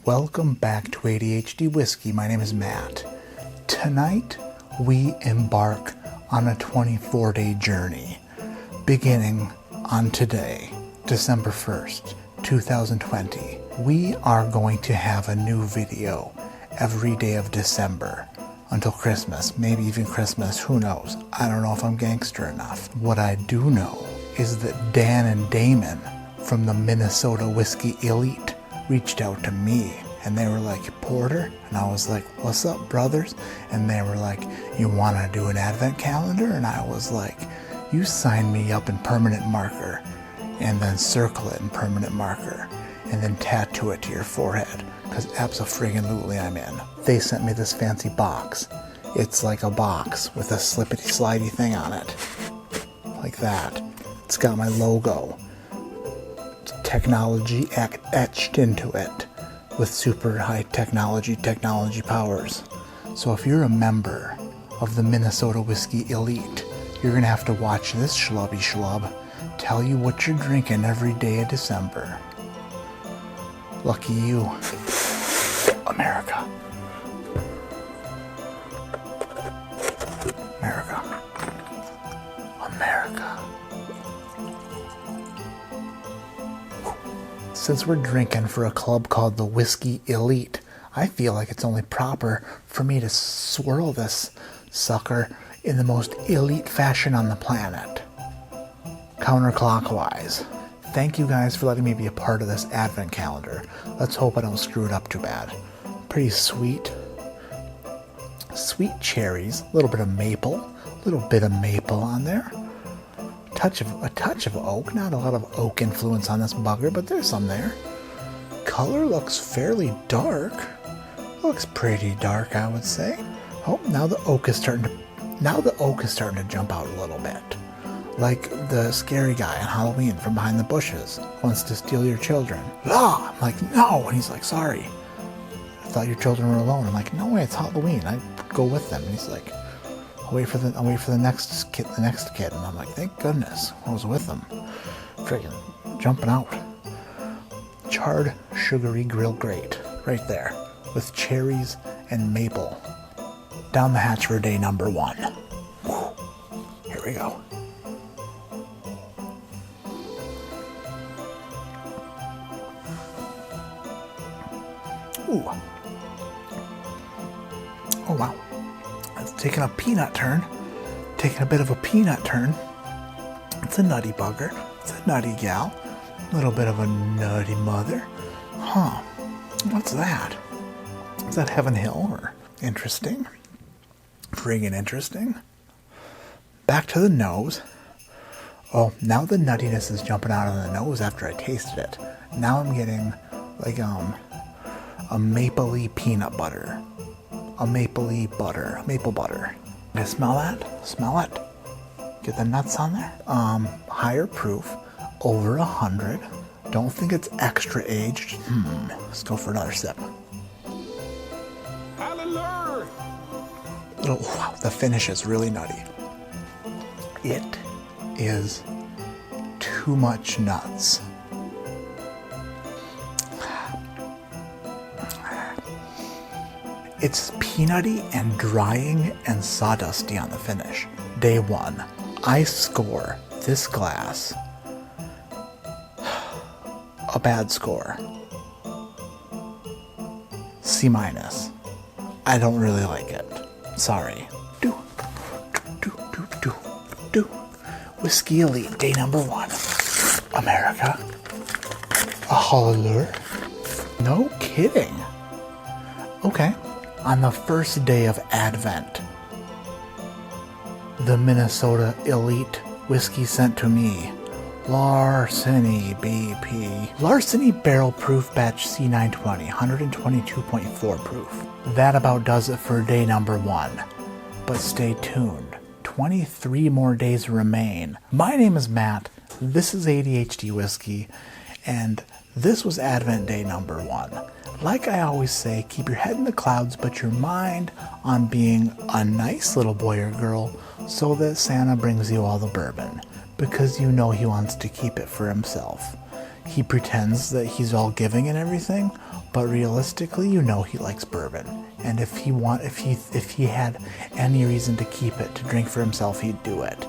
Welcome back to ADHD Whiskey. My name is Matt. Tonight, we embark on a 24-day journey, beginning on today, December 1st, 2020. We are going to have a new video every day of December until Christmas, maybe even Christmas, who knows? I don't know if I'm gangster enough. What I do know is that Dan and Damon from the Minnesota Whiskey Elite reached out to me and they were like, Porter? And I was like, what's up, brothers? And they were like, you want to do an advent calendar? And I was like, you sign me up in permanent marker and then circle it in permanent marker and then tattoo it to your forehead, because abso-friggin-lutely I'm in. They sent me this fancy box. It's like a box with a slippity slidey thing on it, like that. It's got my logo, technology etched into it with super high technology powers. So if you're a member of the Minnesota Whiskey Elite, you're gonna have to watch this schlubby schlub tell you what you're drinking every day of December. Lucky you. America. America. America. Since we're drinking for a club called the Whiskey Elite, I feel like it's only proper for me to swirl this sucker in the most elite fashion on the planet. Counterclockwise. Thank you guys for letting me be a part of this advent calendar. Let's hope I don't screw it up too bad. Pretty sweet. Sweet cherries, a little bit of maple on there. A touch of oak, not a lot of oak influence on this bugger, but there's some there. Color looks fairly dark. Looks pretty dark, I would say. Oh, now the oak is starting to jump out a little bit. Like the scary guy on Halloween from behind the bushes wants to steal your children. Ah! I'm like, no! And he's like, sorry. I thought your children were alone. I'm like, no way, it's Halloween. I go with them. And he's like, I'll wait for the next kid. And I'm like, thank goodness I was with them. Friggin' jumping out. Charred, sugary grill grate right there with cherries and maple. Down the hatch for day number 1. Whew. Here we go. Ooh. Oh wow. It's taking a peanut turn. Taking a bit of a peanut turn. It's a nutty bugger. It's a nutty gal. A little bit of a nutty mother. Huh. What's that? Is that Heaven Hill or interesting? Friggin' interesting. Back to the nose. Oh, now the nuttiness is jumping out of the nose after I tasted it. Now I'm getting like a mapley peanut butter. A maple butter. Can I smell that? Smell it. Get the nuts on there. Higher proof, over 100. Don't think it's extra aged. Let's go for another sip. Hallelujah. Oh, wow, the finish is really nutty. It is too much nuts. It's peanutty and drying and sawdusty on the finish. Day 1. I score this glass a bad score. C-. I don't really like it. Sorry. Do. Whiskey Elite, day number 1. America. A hallelujah. No kidding. Okay. On the first day of Advent, the Minnesota Elite Whiskey sent to me Larceny BP. Larceny Barrel Proof Batch C920, 122.4 proof. That about does it for day number 1. But stay tuned. 23 more days remain. My name is Matt. This is ADHD Whiskey. And this was Advent day number 1. Like I always say, keep your head in the clouds, but your mind on being a nice little boy or girl so that Santa brings you all the bourbon, because you know he wants to keep it for himself. He pretends that he's all giving and everything, but realistically, you know he likes bourbon. And if he had any reason to keep it to drink for himself, he'd do it.